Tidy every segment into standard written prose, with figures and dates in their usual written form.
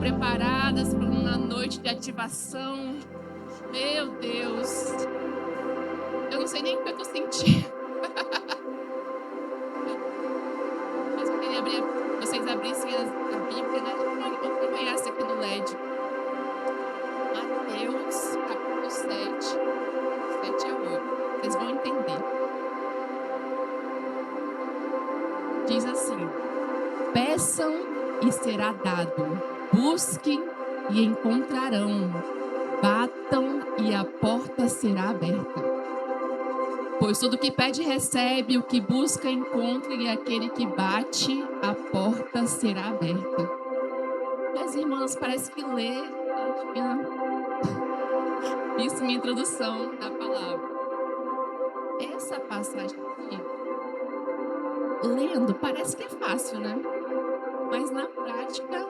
preparadas para uma noite de ativação? Meu Deus, eu não sei nem o que eu tô sentindo, mas eu queria vocês abrissem a Bíblia, né? Vamos acompanhar essa aqui no LED. Mateus, capítulo 7, 7 a 8. Vocês vão entender. Diz assim: peçam e será dado, busquem e encontrarão, batam e a porta será aberta. Pois todo que pede recebe, o que busca encontra, e aquele que bate, a porta será aberta. Minhas irmãs, parece que ler, isso minha introdução da palavra. Essa passagem aqui, lendo, parece que é fácil, né? Mas na prática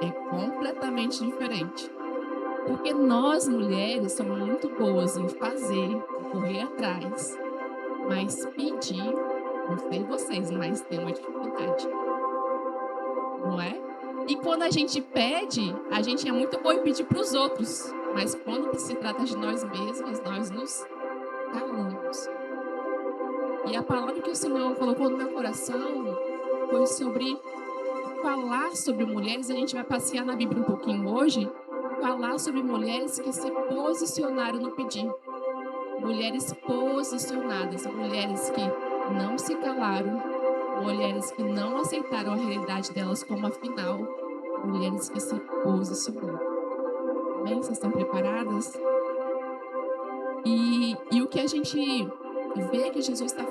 é completamente diferente. Porque nós, mulheres, somos muito boas em fazer, em correr atrás. Mas pedir, não sei vocês, mas tem uma dificuldade. Não é? E quando a gente pede, a gente é muito boa em pedir para os outros. Mas quando se trata de nós mesmas, nós nos calamos. E a palavra que o Senhor colocou no meu coração foi sobre falar sobre mulheres. A gente vai passear na Bíblia um pouquinho hoje. Falar sobre mulheres que se posicionaram no pedir. Mulheres posicionadas, mulheres que não se calaram, mulheres que não aceitaram a realidade delas como a final, mulheres que se posicionaram. Bem, vocês estão preparadas? E o que a gente vê que Jesus está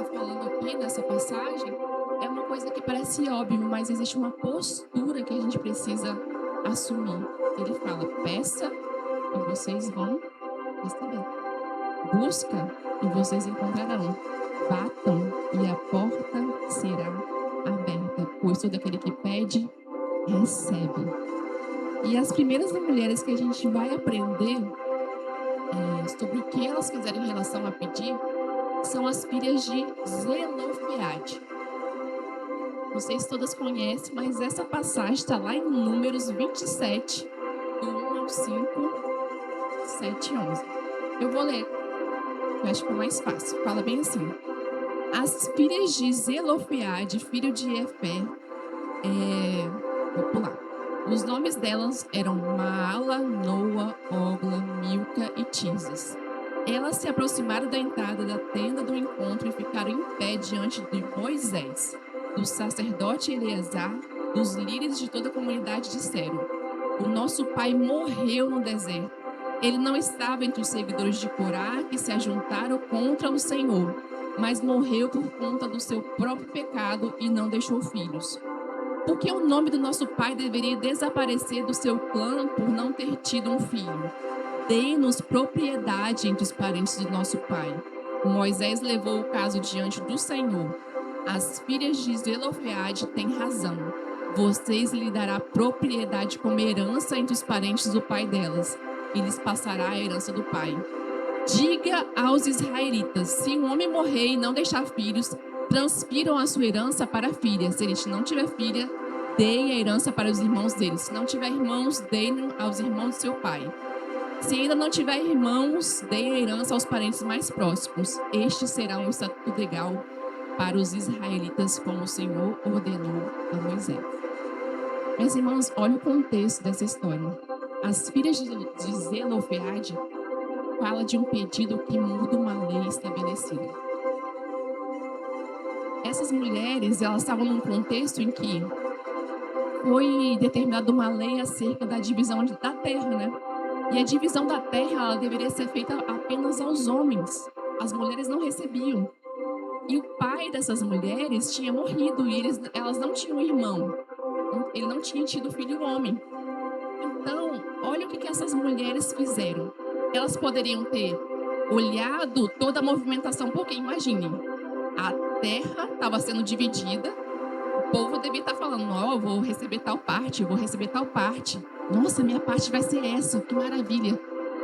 falando aqui nessa passagem é uma coisa que parece óbvio, mas existe uma postura que a gente precisa assumir. Ele fala: peça e vocês vão receber. Busca e vocês encontrarão. Batam e a porta será aberta. Pois todo aquele que pede, recebe. E as primeiras mulheres que a gente vai aprender sobre o que elas fizeram em relação a pedir são as filhas de Zelofeade. Não sei se todas conhecem, mas essa passagem está lá em Números 27, do 1 ao 5, 7 e 11. Eu vou ler. Eu acho que é mais fácil. Fala bem assim: as filhas de Zelofeade, filho de Efé, vou pular. Os nomes delas eram Maala, Noa, Ogla, Milca e Tizes. Elas se aproximaram da entrada da tenda do encontro e ficaram em pé diante de Moisés, do sacerdote Eleazar, dos líderes de toda a comunidade. Disseram: o nosso pai morreu no deserto. Ele não estava entre os seguidores de Corá que se ajuntaram contra o Senhor, mas morreu por conta do seu próprio pecado e não deixou filhos. Por que o nome do nosso pai deveria desaparecer do seu clã por não ter tido um filho? Dê-nos propriedade entre os parentes do nosso pai. Moisés levou o caso diante do Senhor. As filhas de Zelofeade têm razão. Vocês lhe dará propriedade como herança entre os parentes do pai delas, e lhes passará a herança do pai. Diga aos israelitas: se um homem morrer e não deixar filhos, transfiram a sua herança para a filha. Se ele não tiver filha, deem a herança para os irmãos dele. Se não tiver irmãos, deem aos irmãos do seu pai. Se ainda não tiver irmãos, deem a herança aos parentes mais próximos. Este será um estatuto legal para os israelitas, como o Senhor ordenou a Moisés. Meus irmãos, olha o contexto dessa história. As filhas de Zelofeade fala de um pedido que muda uma lei estabelecida. Essas mulheres, elas estavam num contexto em que foi determinada uma lei acerca da divisão da terra, né? E a divisão da terra, ela deveria ser feita apenas aos homens. As mulheres não recebiam. E o pai dessas mulheres tinha morrido e elas não tinham irmão. Ele não tinha tido filho homem. Então, olha o que essas mulheres fizeram. Elas poderiam ter olhado toda a movimentação, porque imaginem, a terra estava sendo dividida, o povo devia estar falando: ó, eu vou receber tal parte, eu vou receber tal parte. Nossa, minha parte vai ser essa, que maravilha.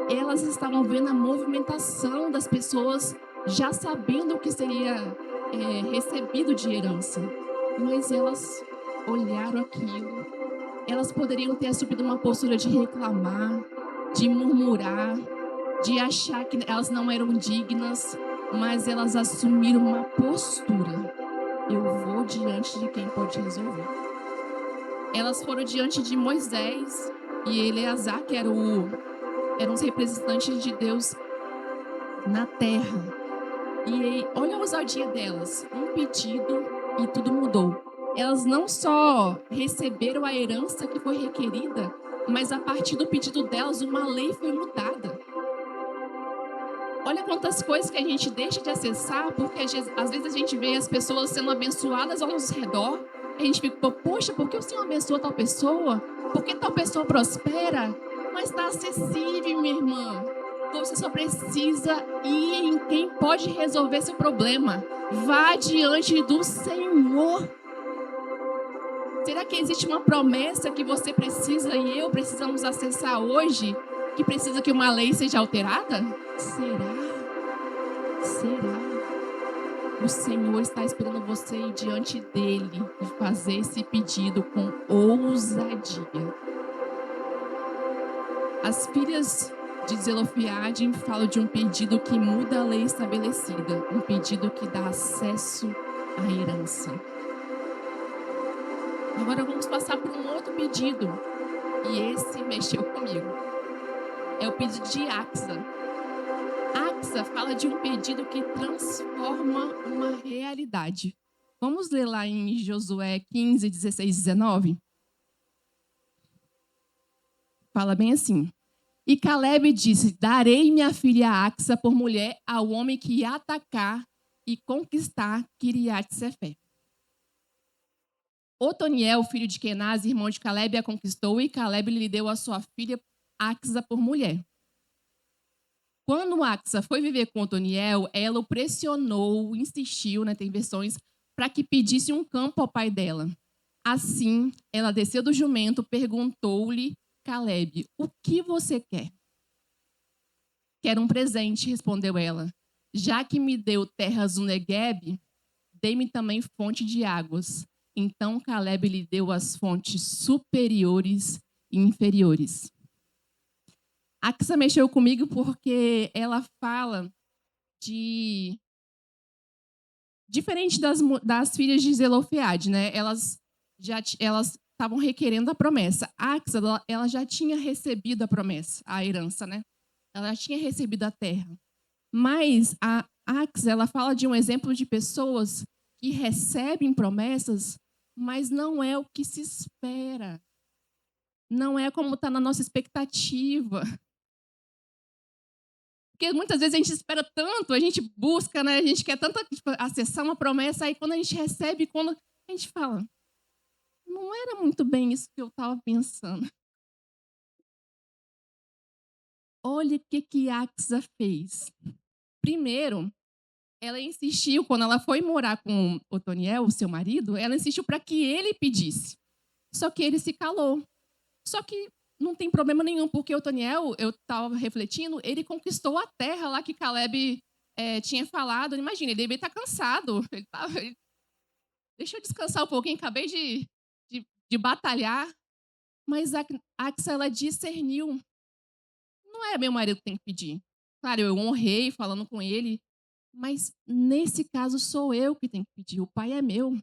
Elas estavam vendo a movimentação das pessoas, já sabendo o que seria recebido de herança. Mas elas olharam aquilo Elas poderiam ter assumido uma postura de reclamar, de murmurar, de achar que elas não eram dignas, mas elas assumiram uma postura. Eu vou diante de quem pode resolver. Elas foram diante de Moisés e Eleazar, que eram os representantes de Deus na terra. E olha a ousadia delas, um pedido e tudo mudou. Elas não só receberam a herança que foi requerida, mas a partir do pedido delas, uma lei foi mudada. Olha quantas coisas que a gente deixa de acessar, porque às vezes a gente vê as pessoas sendo abençoadas ao nosso redor, a gente fica, poxa, por que o Senhor abençoa tal pessoa? Por que tal pessoa prospera? Mas está acessível, minha irmã. Você só precisa ir em quem pode resolver seu problema. Vá diante do Senhor. Será que existe uma promessa que você precisa e eu precisamos acessar hoje? Que precisa que uma lei seja alterada? Será? O Senhor está esperando você ir diante dele e fazer esse pedido com ousadia. As filhas de Zelofeade falam de um pedido que muda a lei estabelecida, um pedido que dá acesso à herança. Agora vamos passar por um outro pedido, e esse mexeu comigo. É o pedido de Axa. Axa fala de um pedido que transforma uma realidade. Vamos ler lá em Josué 15, 16, 19? Fala bem assim. E Caleb disse, darei minha filha Axa por mulher ao homem que atacar e conquistar Kiriat-Sefé. Otoniel, filho de Kenaz, irmão de Caleb, a conquistou e Caleb lhe deu a sua filha Axa por mulher. Quando Axa foi viver com Otoniel, ela o pressionou, insistiu, né, tem versões, para que pedisse um campo ao pai dela. Assim, ela desceu do jumento, perguntou-lhe, Caleb, o que você quer? Quero um presente, respondeu ela. Já que me deu terras no Negueb, dê-me também fonte de águas. Então Caleb lhe deu as fontes superiores e inferiores. Axa mexeu comigo porque ela fala de... Diferente das filhas de Zelofeade, né? Elas estavam requerendo a promessa. Axa, ela já tinha recebido a promessa, a herança, né? Ela já tinha recebido a terra. Mas a Axa, ela fala de um exemplo de pessoas que recebem promessas, mas não é o que se espera. Não é como está na nossa expectativa. Porque muitas vezes a gente espera tanto, a gente busca, né? A gente quer tanto acessar uma promessa, aí quando a gente recebe, quando a gente fala, não era muito bem isso que eu estava pensando. Olha o que Axa fez. Primeiro, ela insistiu, quando ela foi morar com Otoniel, o seu marido, ela insistiu para que ele pedisse. Só que ele se calou. Só que não tem problema nenhum, porque Otoniel, eu estava refletindo, ele conquistou a terra lá que Caleb tinha falado. Imagina, ele devia estar cansado. Deixa eu descansar um pouquinho, acabei de batalhar. Mas a Axa, ela discerniu. Não é meu marido que tem que pedir. Claro, eu honrei falando com ele, mas nesse caso sou eu que tenho que pedir. O pai é meu.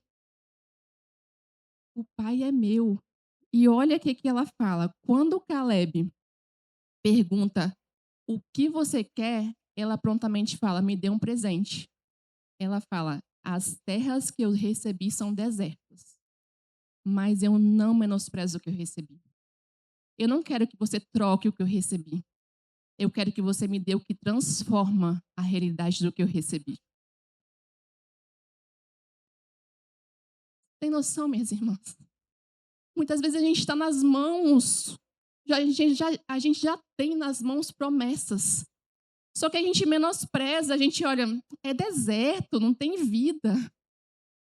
O pai é meu. E olha o que ela fala. Quando Caleb pergunta o que você quer, ela prontamente fala, me dê um presente. Ela fala, as terras que eu recebi são desertas, mas eu não menosprezo o que eu recebi. Eu não quero que você troque o que eu recebi. Eu quero que você me dê o que transforma a realidade do que eu recebi. Tem noção, minhas irmãs? Muitas vezes a gente está nas mãos, a gente já tem nas mãos promessas. Só que a gente menospreza, a gente olha, é deserto, não tem vida.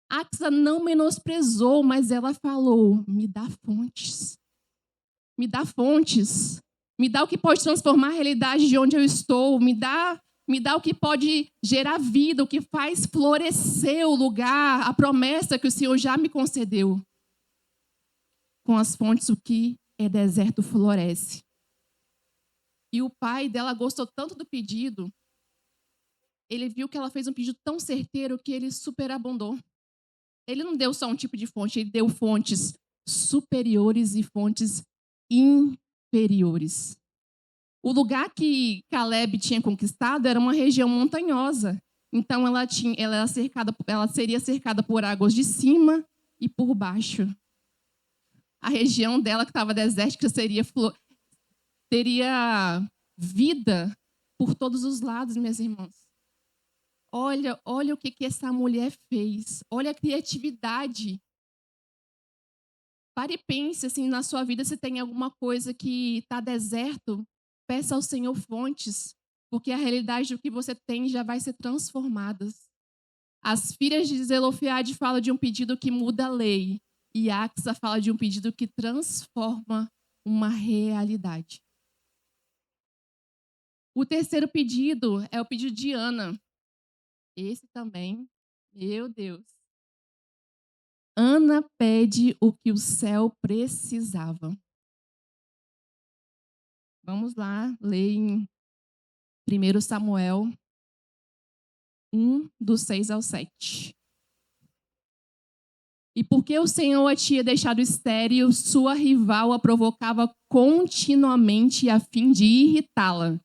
Axa não menosprezou, mas ela falou, me dá fontes. Me dá fontes. Me dá o que pode transformar a realidade de onde eu estou. Me dá o que pode gerar vida, o que faz florescer o lugar, a promessa que o Senhor já me concedeu. com as fontes o que é deserto floresce. E o pai dela gostou tanto do pedido, ele viu que ela fez um pedido tão certeiro que ele superabundou. Ele não deu só um tipo de fonte, ele deu fontes superiores e fontes inferiores. O lugar que Caleb tinha conquistado era uma região montanhosa. Então ela seria cercada por águas de cima e por baixo. A região dela que estava desértica teria vida por todos os lados, minhas irmãs. Olha o que essa mulher fez. Olha a criatividade. Pare e pense assim, na sua vida se tem alguma coisa que está deserto. Peça ao Senhor fontes, porque a realidade do que você tem já vai ser transformada. As filhas de Zelofeade falam de um pedido que muda a lei. E Axa fala de um pedido que transforma uma realidade. O terceiro pedido é o pedido de Ana. Esse também, meu Deus. Ana pede o que o céu precisava. Vamos lá, ler em 1 Samuel 1, do 6 ao 7. E porque o Senhor a tinha deixado estéril, sua rival a provocava continuamente a fim de irritá-la.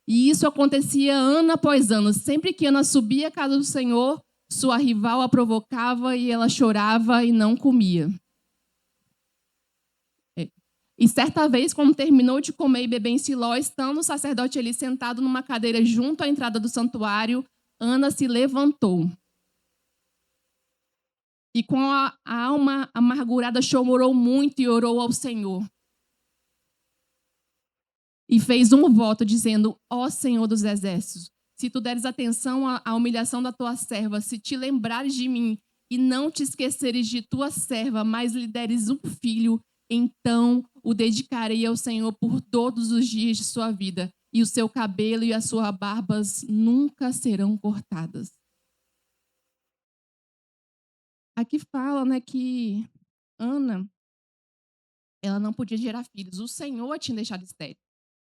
E isso acontecia ano após ano. Sempre que Ana subia à casa do Senhor, sua rival a provocava e ela chorava e não comia. E certa vez, quando terminou de comer e beber em Siló, estando o sacerdote ali sentado numa cadeira junto à entrada do santuário, Ana se levantou. E com a alma amargurada chorou muito e orou ao Senhor. E fez um voto dizendo: ó Senhor dos exércitos, se tu deres atenção à humilhação da tua serva, se te lembrares de mim e não te esqueceres de tua serva, mas lhe deres um filho, então o dedicarei ao Senhor por todos os dias de sua vida, e o seu cabelo e as suas barbas nunca serão cortadas. Aqui fala, né, que Ana, ela não podia gerar filhos. O Senhor a tinha deixado estéril.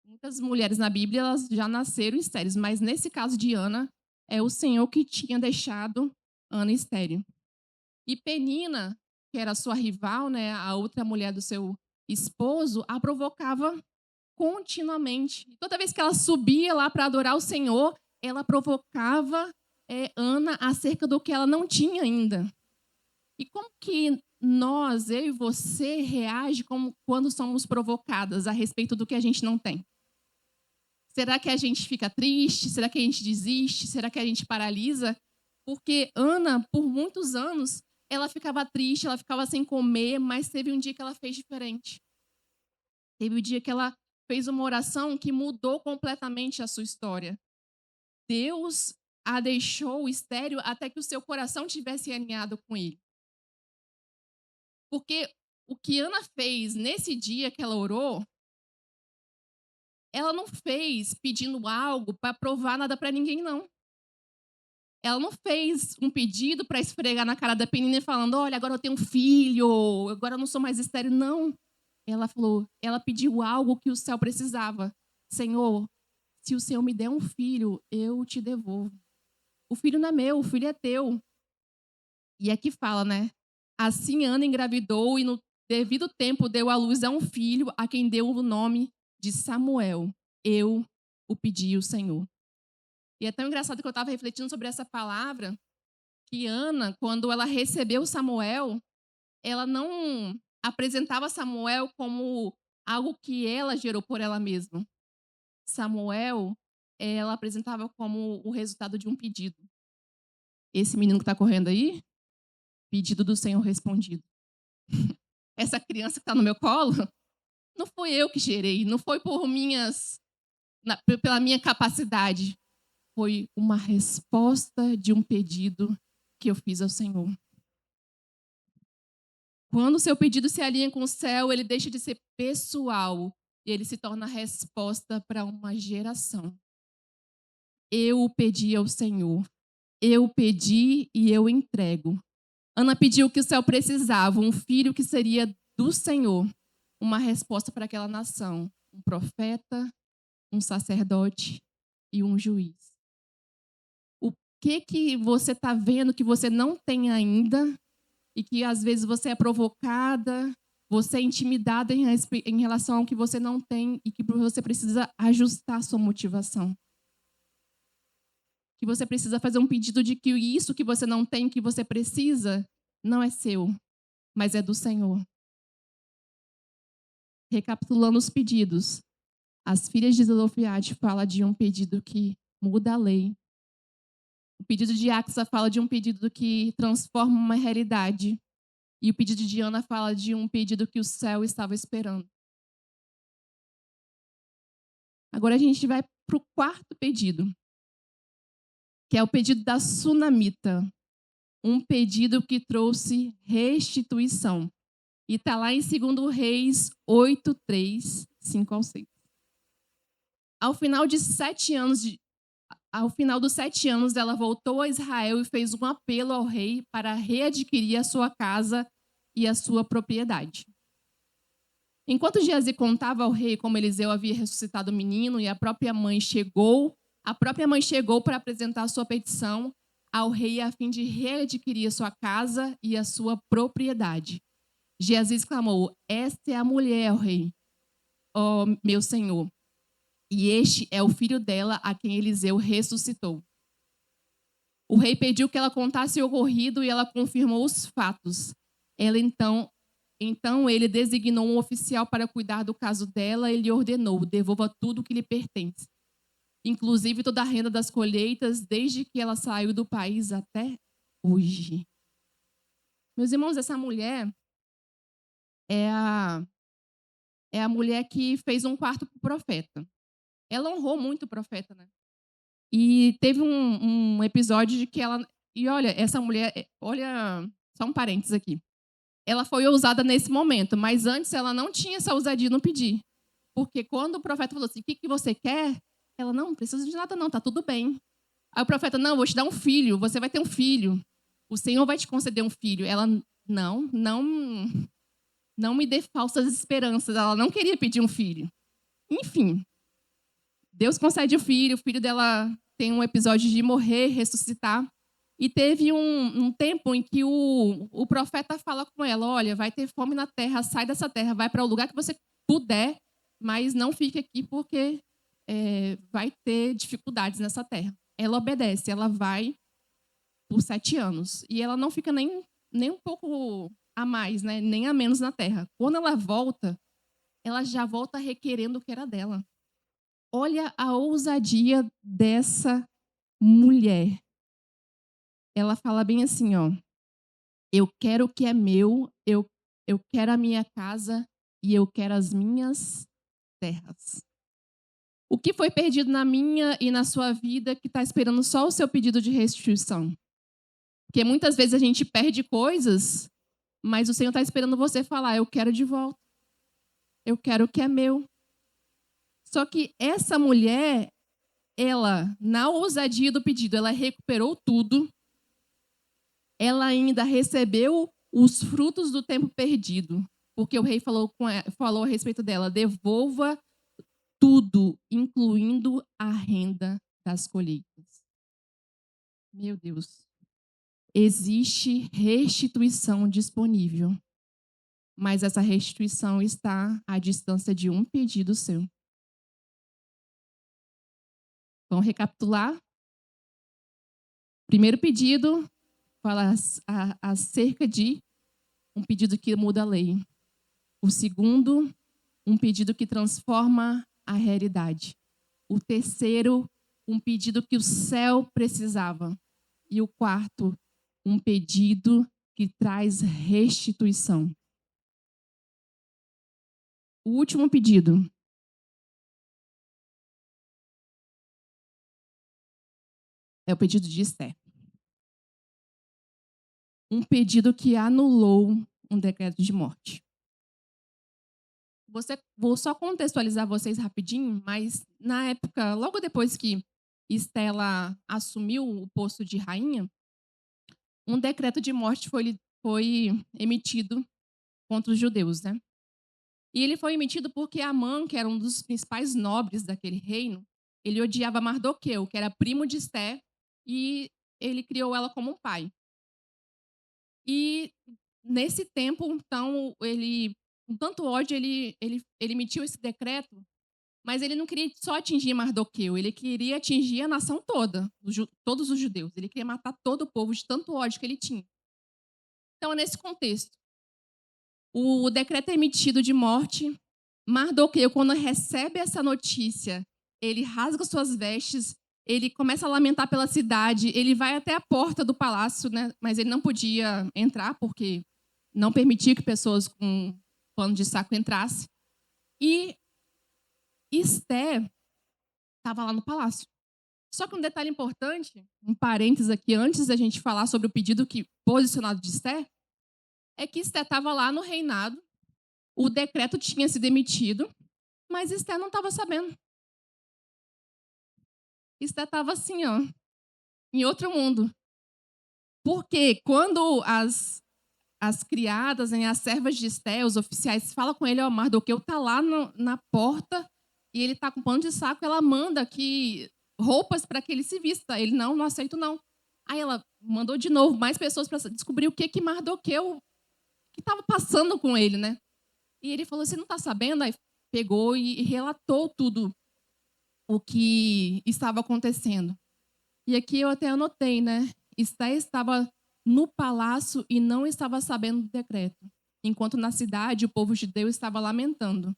Muitas mulheres na Bíblia elas já nasceram estéreis, mas nesse caso de Ana, é o Senhor que tinha deixado Ana estéril. E Penina, que era sua rival, né, a outra mulher do seu esposo, a provocava continuamente. Toda vez que ela subia lá para adorar o Senhor, ela provocava Ana acerca do que ela não tinha ainda. E como que nós, eu e você, reage quando somos provocadas a respeito do que a gente não tem? Será que a gente fica triste? Será que a gente desiste? Será que a gente paralisa? Porque Ana, por muitos anos, ela ficava triste, ela ficava sem comer, mas teve um dia que ela fez diferente. Teve um dia que ela fez uma oração que mudou completamente a sua história. Deus a deixou estéril até que o seu coração tivesse alinhado com ele. Porque o que Ana fez nesse dia que ela orou, ela não fez pedindo algo para provar nada para ninguém, não. Ela não fez um pedido para esfregar na cara da Penina falando: olha, agora eu tenho um filho, agora eu não sou mais estéril. Não. Ela pediu algo que o céu precisava. Senhor, se o Senhor me der um filho, eu te devolvo. O filho não é meu, o filho é teu. E aqui fala, né? Assim Ana engravidou e no devido tempo deu à luz a um filho, a quem deu o nome de Samuel. Eu o pedi ao Senhor. E é tão engraçado que eu estava refletindo sobre essa palavra, que Ana, quando ela recebeu Samuel, ela não apresentava Samuel como algo que ela gerou por ela mesma. Samuel, ela apresentava como o resultado de um pedido. Esse menino que está correndo aí, pedido do Senhor respondido. Essa criança que está no meu colo, não foi eu que gerei, não foi pela minha capacidade. Foi uma resposta de um pedido que eu fiz ao Senhor. Quando o seu pedido se alinha com o céu, ele deixa de ser pessoal e ele se torna resposta para uma geração. Eu pedi ao Senhor. Eu pedi e eu entrego. Ana pediu o que o céu precisava, um filho que seria do Senhor uma resposta para aquela nação: um profeta, um sacerdote e um juiz. O que você está vendo que você não tem ainda e que às vezes você é provocada, você é intimidada em relação ao que você não tem e que você precisa ajustar a sua motivação? Que você precisa fazer um pedido de que isso que você não tem, que você precisa, não é seu, mas é do Senhor. Recapitulando os pedidos, as filhas de Zelofehade fala de um pedido que muda a lei. O pedido de Axa fala de um pedido que transforma uma realidade. E o pedido de Ana fala de um pedido que o céu estava esperando. Agora a gente vai para o quarto pedido, que é o pedido da sunamita. Um pedido que trouxe restituição. E está lá em 2 Reis 8, 3, 5 ao 6. Ao final dos 7 anos, ela voltou a Israel e fez um apelo ao rei para readquirir a sua casa e a sua propriedade. Enquanto Geazi contava ao rei como Eliseu havia ressuscitado o menino e a própria mãe chegou para apresentar a sua petição ao rei a fim de readquirir a sua casa e a sua propriedade. Geazi exclamou: "Esta é a mulher, ó rei, ó meu senhor. E este é o filho dela a quem Eliseu ressuscitou." O rei pediu que ela contasse o ocorrido e ela confirmou os fatos. Então ele designou um oficial para cuidar do caso dela e lhe ordenou: devolva tudo o que lhe pertence, inclusive toda a renda das colheitas, desde que ela saiu do país até hoje. Meus irmãos, essa mulher é a mulher que fez um quarto para o profeta. Ela honrou muito o profeta, né? E teve um episódio de que ela... E olha, essa mulher... Olha, só um parênteses aqui. Ela foi ousada nesse momento, mas antes ela não tinha essa ousadia no pedir. Porque quando o profeta falou assim: o que você quer? Ela: não precisa de nada não, tá tudo bem. Aí o profeta: não, vou te dar um filho, você vai ter um filho. O Senhor vai te conceder um filho. Ela: não me dê falsas esperanças. Ela não queria pedir um filho. Enfim, Deus concede o filho dela tem um episódio de morrer, ressuscitar. E teve um tempo em que o profeta fala com ela: olha, vai ter fome na terra, sai dessa terra, vai para o lugar que você puder, mas não fique aqui porque vai ter dificuldades nessa terra. Ela obedece, ela vai por 7 anos. E ela não fica nem um pouco a mais, né? Nem a menos na terra. Quando ela volta, ela já volta requerendo o que era dela. Olha a ousadia dessa mulher. Ela fala bem assim, ó: eu quero o que é meu, eu quero a minha casa e eu quero as minhas terras. O que foi perdido na minha e na sua vida que está esperando só o seu pedido de restituição? Porque muitas vezes a gente perde coisas, mas o Senhor está esperando você falar: eu quero de volta. Eu quero o que é meu. Só que essa mulher, ela, na ousadia do pedido, ela recuperou tudo. Ela ainda recebeu os frutos do tempo perdido. Porque o rei falou a respeito dela: devolva tudo, incluindo a renda das colheitas. Meu Deus. Existe restituição disponível, mas essa restituição está à distância de um pedido seu. Vamos recapitular? Primeiro pedido fala acerca de um pedido que muda a lei. O segundo, um pedido que transforma a realidade. O terceiro, um pedido que o céu precisava. E o quarto, um pedido que traz restituição. O último pedido é o pedido de Esther. Um pedido que anulou um decreto de morte. Vou só contextualizar vocês rapidinho, mas na época, logo depois que Estela assumiu o posto de rainha, um decreto de morte foi emitido contra os judeus, né? E ele foi emitido porque Amã, que era um dos principais nobres daquele reino, ele odiava Mardoqueu, que era primo de Esté, e ele criou ela como um pai. E nesse tempo, então, ele, com tanto ódio, ele emitiu esse decreto, mas ele não queria só atingir Mardoqueu, ele queria atingir a nação toda, todos os judeus. Ele queria matar todo o povo de tanto ódio que ele tinha. Então, é nesse contexto. O decreto é emitido de morte. Mardoqueu, quando recebe essa notícia, ele rasga suas vestes, ele começa a lamentar pela cidade, ele vai até a porta do palácio, né? Mas ele não podia entrar, porque não permitia que pessoas com pano de saco entrassem. E Esté estava lá no palácio. Só que um detalhe importante, um parênteses aqui, antes da gente falar sobre o pedido posicionado de Esté, é que Esté estava lá no reinado, o decreto tinha sido emitido, mas Esté não estava sabendo. Esté estava assim, ó, em outro mundo. Porque quando as criadas, né, as servas de Esté, os oficiais, falam com ele, ó, Mardoqueu está lá na porta e ele está com pano de saco, ela manda que roupas para que ele se vista. Ele, não aceito não. Aí ela mandou de novo mais pessoas para descobrir o que Mardoqueu que estava passando com ele, né? E ele falou, você não está sabendo? Aí pegou e relatou tudo o que estava acontecendo. E aqui eu até anotei, né? Esté estava no palácio e não estava sabendo do decreto, enquanto na cidade o povo judeu estava lamentando.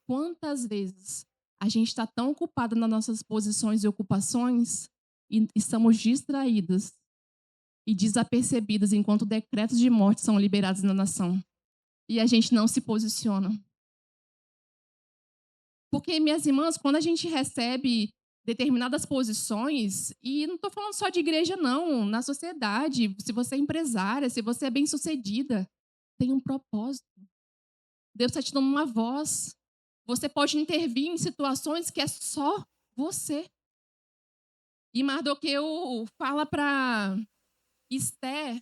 Quantas vezes a gente está tão ocupado nas nossas posições e ocupações e estamos distraídas e desapercebidas enquanto decretos de morte são liberados na nação e a gente não se posiciona? Porque, minhas irmãs, quando a gente recebe determinadas posições, e não estou falando só de igreja, não, na sociedade, se você é empresária, se você é bem-sucedida, tem um propósito. Deus está te dando uma voz. Você pode intervir em situações que é só você. E Mardoqueu fala para Esté,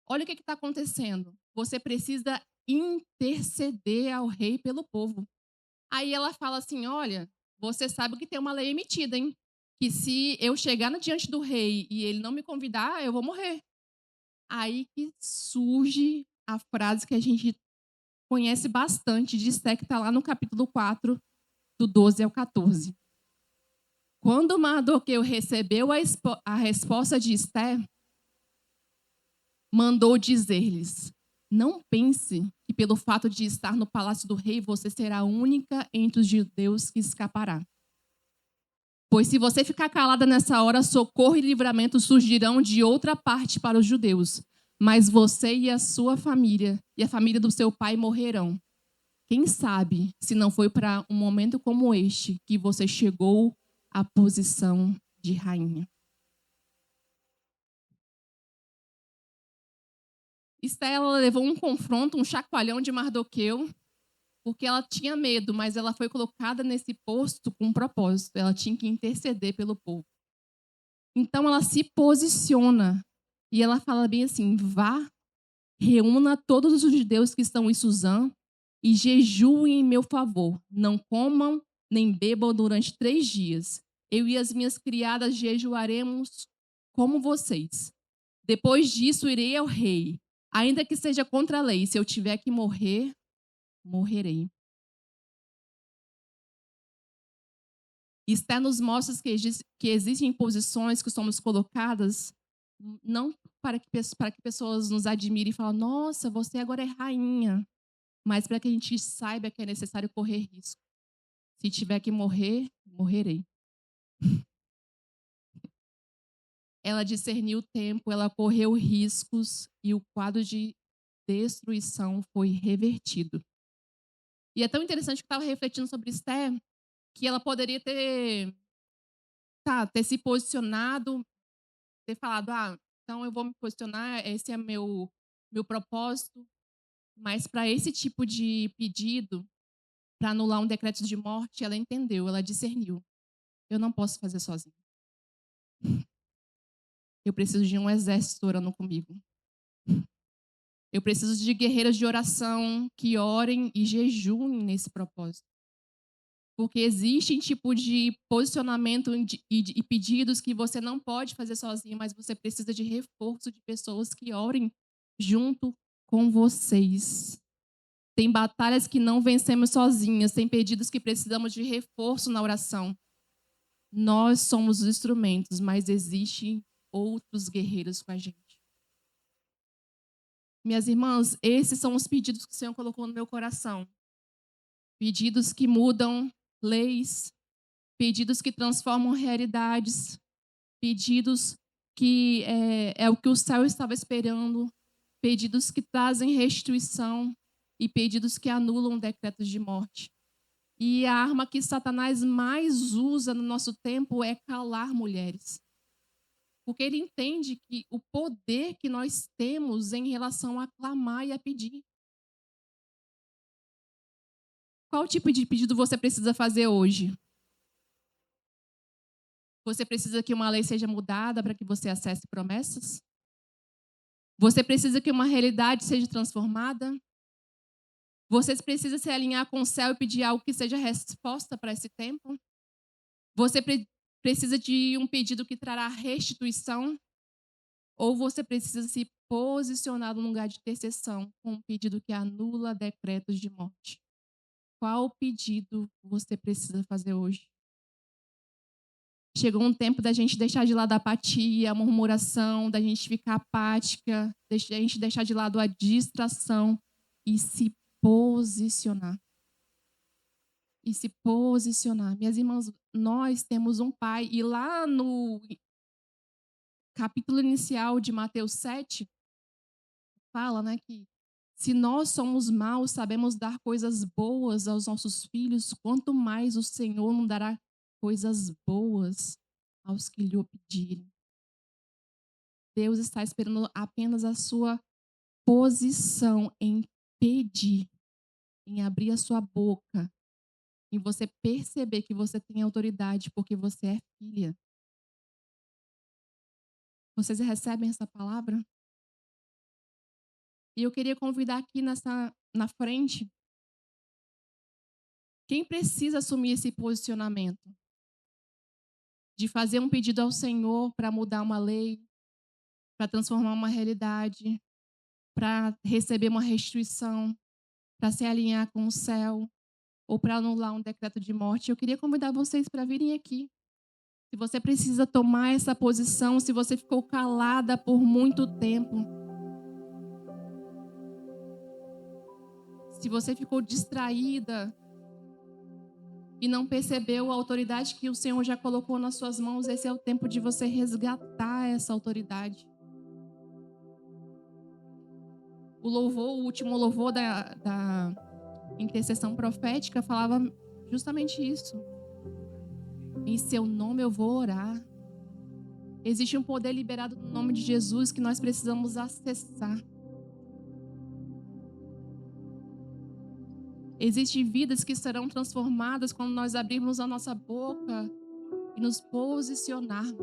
olha o que está acontecendo. Você precisa interceder ao rei pelo povo. Aí ela fala assim, olha, você sabe que tem uma lei emitida, hein? Que se eu chegar diante do rei e ele não me convidar, eu vou morrer. Aí que surge a frase que a gente conhece bastante de Esté, que está lá no capítulo 4, do 12 ao 14. Quando Mardoqueu recebeu a resposta de Esté, mandou dizer-lhes, não pense que pelo fato de estar no palácio do rei, você será a única entre os judeus que escapará. Pois se você ficar calada nessa hora, socorro e livramento surgirão de outra parte para os judeus. Mas você e a sua família e a família do seu pai morrerão. Quem sabe se não foi para um momento como este que você chegou à posição de rainha. Estela levou um confronto, um chacoalhão de Mardoqueu, porque ela tinha medo, mas ela foi colocada nesse posto com um propósito. Ela tinha que interceder pelo povo. Então ela se posiciona e ela fala bem assim, vá, reúna todos os judeus que estão em Suzã e jejuem em meu favor. Não comam nem bebam durante 3 dias. Eu e as minhas criadas jejuaremos como vocês. Depois disso irei ao rei, ainda que seja contra a lei. Se eu tiver que morrer, morrerei. Está nos mostra que existem posições que somos colocadas não para que pessoas nos admirem e falem, nossa, você agora é rainha, mas para que a gente saiba que é necessário correr risco. Se tiver que morrer, morrerei. Ela discerniu o tempo, ela correu riscos e o quadro de destruição foi revertido. E é tão interessante que eu estava refletindo sobre Esther, que ela poderia ter se posicionado, ter falado, então eu vou me posicionar, esse é meu propósito, mas para esse tipo de pedido, para anular um decreto de morte, ela entendeu, ela discerniu. Eu não posso fazer sozinha. Eu preciso de um exército orando comigo. Eu preciso de guerreiras de oração que orem e jejuem nesse propósito. Porque existem tipo de posicionamento e pedidos que você não pode fazer sozinho, mas você precisa de reforço de pessoas que orem junto com vocês. Tem batalhas que não vencemos sozinhas, tem pedidos que precisamos de reforço na oração. Nós somos os instrumentos, mas existem outros guerreiros com a gente. Minhas irmãs, esses são os pedidos que o Senhor colocou no meu coração. Pedidos que mudam leis, pedidos que transformam realidades, pedidos que é o que o céu estava esperando, pedidos que trazem restituição e pedidos que anulam decretos de morte. E a arma que Satanás mais usa no nosso tempo é calar mulheres. Porque ele entende que o poder que nós temos em relação a clamar e a pedir. Qual tipo de pedido você precisa fazer hoje? Você precisa que uma lei seja mudada para que você acesse promessas? Você precisa que uma realidade seja transformada? Você precisa se alinhar com o céu e pedir algo que seja resposta para esse tempo? Você precisa de um pedido que trará restituição? Ou você precisa se posicionar no lugar de intercessão com um pedido que anula decretos de morte? Qual pedido você precisa fazer hoje? Chegou um tempo da gente deixar de lado a apatia, a murmuração, da gente ficar apática, da gente deixar de lado a distração e se posicionar. E se posicionar. Minhas irmãs, nós temos um Pai, e lá no capítulo inicial de Mateus 7, fala, né, que se nós somos maus, sabemos dar coisas boas aos nossos filhos, quanto mais o Senhor não dará coisas boas aos que lhe o pedirem. Deus está esperando apenas a sua posição em pedir, em abrir a sua boca, em você perceber que você tem autoridade porque você é filha. Vocês recebem essa palavra? E eu queria convidar aqui na frente quem precisa assumir esse posicionamento de fazer um pedido ao Senhor para mudar uma lei, para transformar uma realidade, para receber uma restituição, para se alinhar com o céu, ou para anular um decreto de morte. Eu queria convidar vocês para virem aqui. Se você precisa tomar essa posição, se você ficou calada por muito tempo, se você ficou distraída e não percebeu a autoridade que o Senhor já colocou nas suas mãos, esse é o tempo de você resgatar essa autoridade. O último louvor da intercessão profética falava justamente isso. Em seu nome eu vou orar. Existe um poder liberado no nome de Jesus que nós precisamos acessar. Existem vidas que serão transformadas quando nós abrirmos a nossa boca e nos posicionarmos.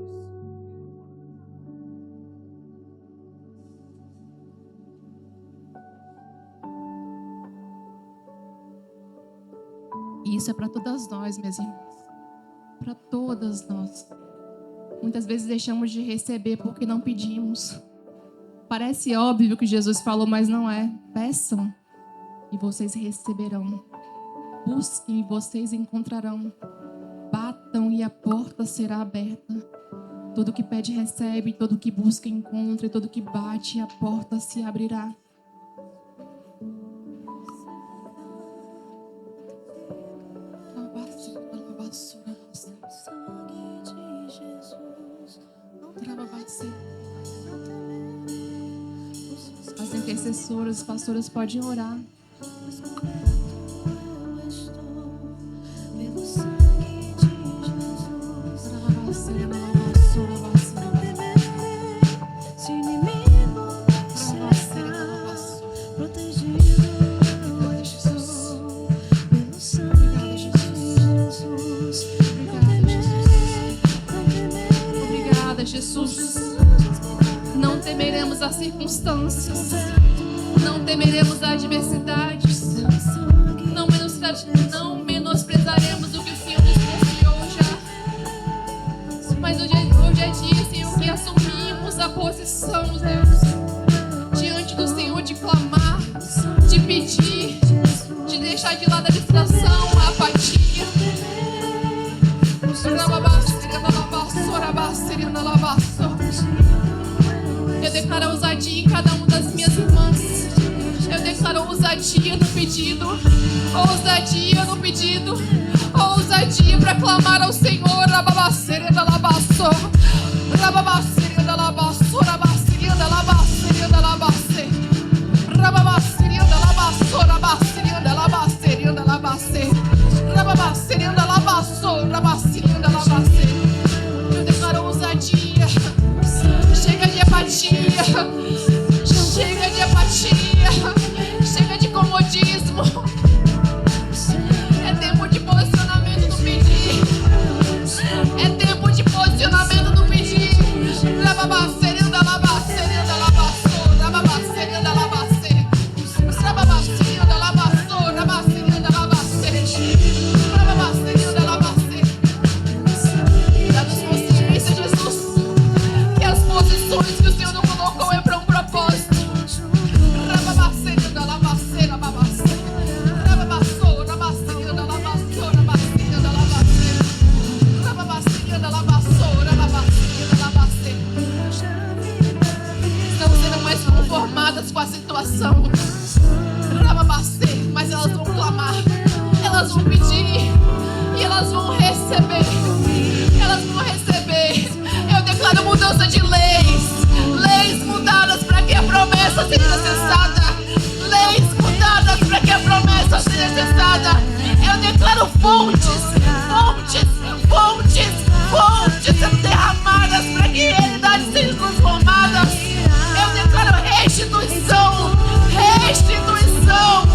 E isso é para todas nós, minhas irmãs. Para todas nós. Muitas vezes deixamos de receber porque não pedimos. Parece óbvio que Jesus falou, mas não é. Peçam e vocês receberão. Busquem e vocês encontrarão. Batam e a porta será aberta. Todo que pede recebe, todo que busca encontra, e todo que bate a porta se abrirá. As intercessoras, as pastoras podem orar. Jesus, não temeremos as circunstâncias. Não temeremos adversidades. Não menosprezaremos o que o Senhor nos confiou já. Mas hoje é dia, Senhor, que assumimos a posição, Deus, diante do Senhor, de clamar, de pedir, de deixar de lado a distração, a apatia. Eu declaro ousadia em cada uma das minhas irmãs. Eu declaro ousadia no pedido. Ousadia no pedido. Ousadia para clamar ao Senhor. Rababaceria da labaço. Rababaceria da labaço. Rabaceria da labaceria da labace. Rababaceria da labaço. Rabaceria da labaceria da labace. Rababaceria da labaço. Rabaceria da labace. Eu declaro ousadia. Chega de apatia. Chega de apatia. Chega de comodismo. É tempo de posicionamento no pedir. É tempo de posicionamento no pedir. Rababaceria da labaceria da labaço. Rababaceria da labace. Rababaceria da labaço. Rabaceria da labace. Rababaceria da labace. Dá-nos consciência, Jesus, que as posições que o Senhor não colocou é para um propósito. Rababaceria da labace, rababace. Rababaço, rabaceria da labaço, rabaceria da labace. Rababaceria da labaço, rababaceria da labace. Estão sendo mais conformadas com a situação. Rababace, mas elas vão clamar. Elas vão pedir. E elas vão receber. Elas vão receber. Eu declaro mudança de leis. Leis mudadas para que a promessa seja cessada. Leis mudadas para que a promessa seja cessada. Eu declaro fontes, fontes, fontes, fontes sendo derramadas para que realidades sejam transformadas. Eu declaro restituição, restituição,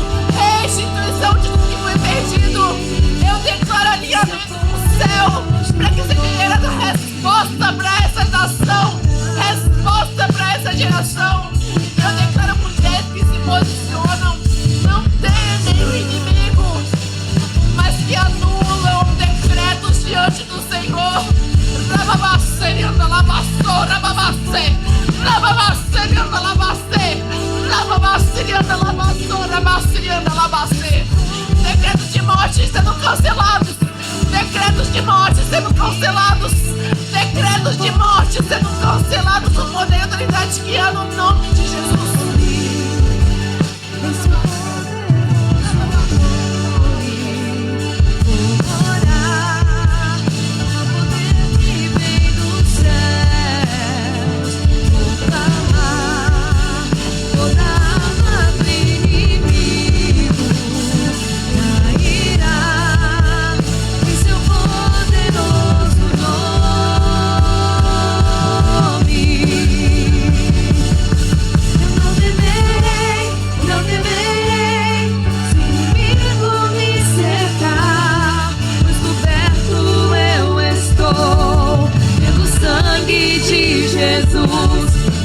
restituição de tudo que foi perdido. Eu declaro alinhamento com o céu para que seja gerada resposta para essa nação, resposta para essa geração. Eu declaro mulheres que se posicionam, não temem o inimigo, mas que anulam decretos diante do Senhor. Rababaceria da labaço, rababace, rababaceria da labace, rababaceria da labaço, rabaceria da labace. Decretos de morte sendo cancelados. Decretos de morte sendo cancelados. Decretos de morte sendo cancelados no poder e autoridade que há no nome de Jesus.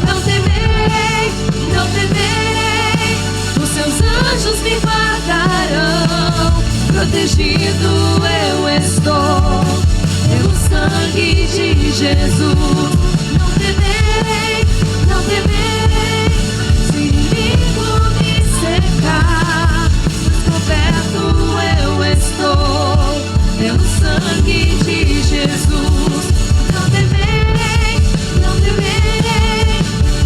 Não temerei, não temerei. Os seus anjos me guardarão. Protegido eu estou pelo sangue de Jesus. Não temerei, não temerei. Se o inimigo me cercar, coberto eu estou pelo sangue de Jesus. Não temerei, não temerei.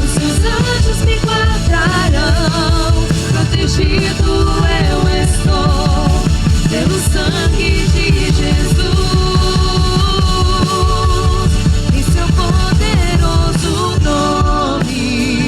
Os seus anjos me guardarão. Protegido eu estou pelo sangue de Jesus. Em seu poderoso nome.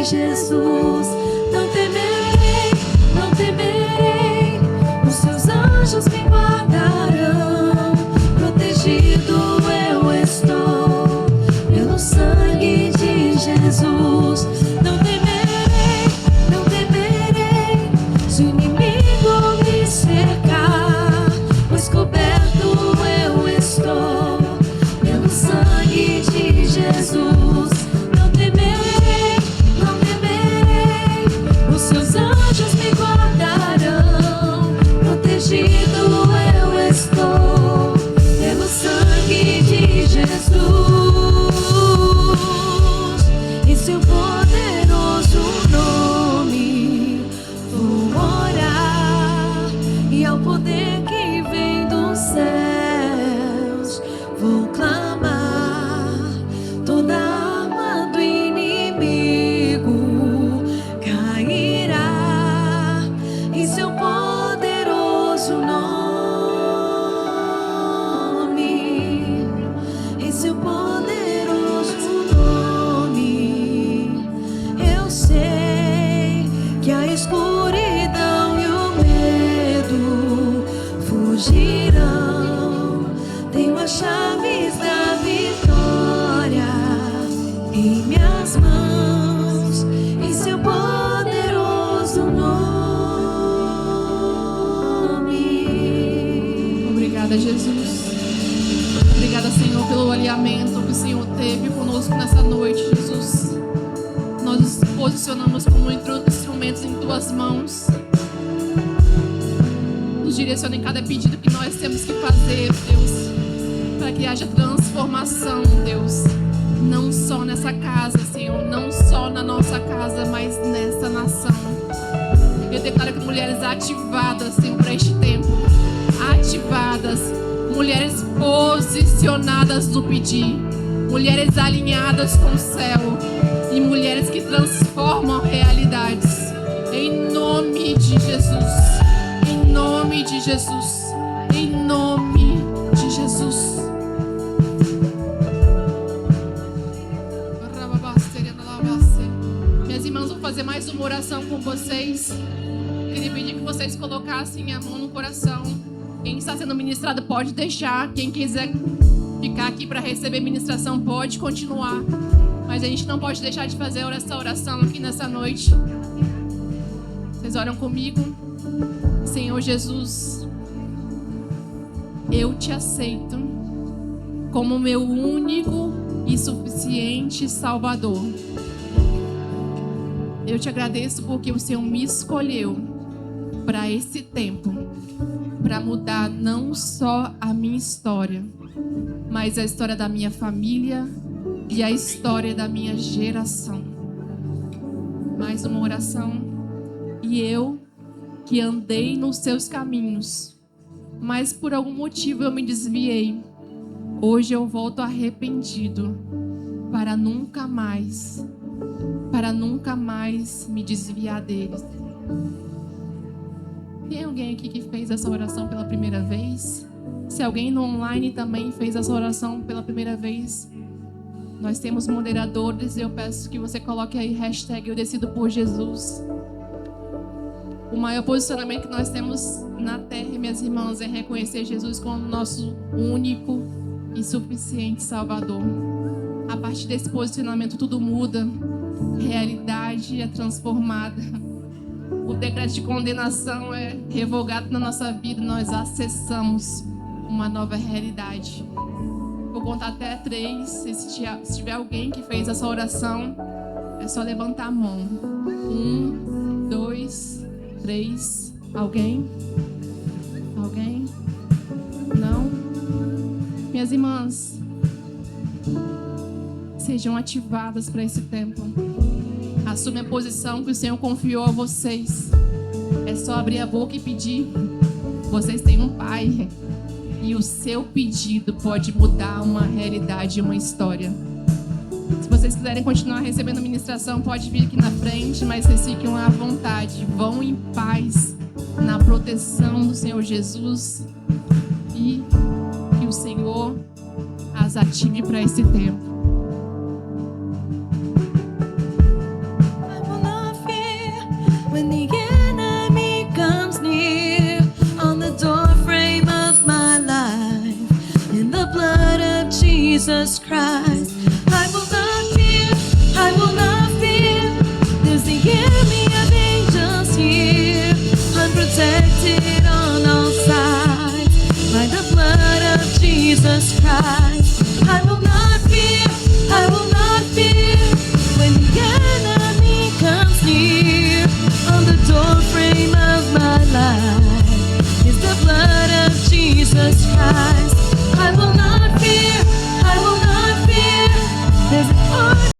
Jesus. Não temerei, não temerei. Os seus anjos me guardarão. Protegido eu estou pelo sangue de Jesus. Não temerei, não temerei. Se o inimigo me cercar, pois coberto eu estou pelo sangue de Jesus. Não temerei, não temerei. Os seus anjos me guardarão. Protegido eu estou pelo sangue de Jesus. Em seu poderoso nome vou orar, e ao poder que vem dos céus vou clamar. Toda arma do inimigo cairá em seu poderoso nome. Em seu poderoso nome eu sei que a escuridão e o medo fugirão. Tenho as chaves da vitória em minhas mãos, em seu poderoso nome. Obrigada, Jesus. Obrigada, Senhor, pelo alinhamento que o Senhor teve conosco nessa noite, Jesus. Nós nos posicionamos como instrumentos em Tuas mãos. Nos direciona em cada pedido que nós temos que fazer, Deus, para que haja transformação, Deus. Não só nessa casa, Senhor, não só na nossa casa, mas nessa nação. Eu declaro que mulheres ativadas, Senhor, para este tempo. Ativadas. Mulheres posicionadas no pedir. Mulheres alinhadas com o céu. E mulheres que transformam realidades. Em nome de Jesus. Em nome de Jesus. Em nome de Jesus. Minhas irmãs, vou fazer mais uma oração com vocês. Queria pedir que vocês colocassem a mão no coração. Quem está sendo ministrado pode deixar. Quem quiser ficar aqui para receber ministração pode continuar. Mas a gente não pode deixar de fazer essa oração aqui nessa noite. Vocês oram comigo? Senhor Jesus, eu te aceito como meu único e suficiente Salvador. Eu te agradeço porque o Senhor me escolheu para esse tempo, para mudar não só a minha história, mas a história da minha família e a história da minha geração. Mais uma oração. E eu, que andei nos seus caminhos, mas por algum motivo eu me desviei, hoje eu volto arrependido, para nunca mais me desviar deles. Tem alguém aqui que fez essa oração pela primeira vez? Se alguém no online também fez essa oração pela primeira vez, nós temos moderadores e eu peço que você coloque aí hashtag Eu Decido por Jesus. O maior posicionamento que nós temos na terra, minhas irmãs, é reconhecer Jesus como nosso único e suficiente Salvador. A partir desse posicionamento tudo muda, realidade é transformada. O decreto de condenação é revogado na nossa vida, nós acessamos uma nova realidade. Vou contar até 3. Se tiver alguém que fez essa oração, é só levantar a mão. 1, 2, 3. Alguém? Alguém? Não? Minhas irmãs, sejam ativadas para esse tempo. Assume a posição que o Senhor confiou a vocês. É só abrir a boca e pedir. Vocês têm um Pai. E o seu pedido pode mudar uma realidade e uma história. Se vocês quiserem continuar recebendo a ministração, pode vir aqui na frente, mas vocês fiquem à vontade. Vão em paz, na proteção do Senhor Jesus. E que o Senhor as ative para esse tempo. Jesus Christ.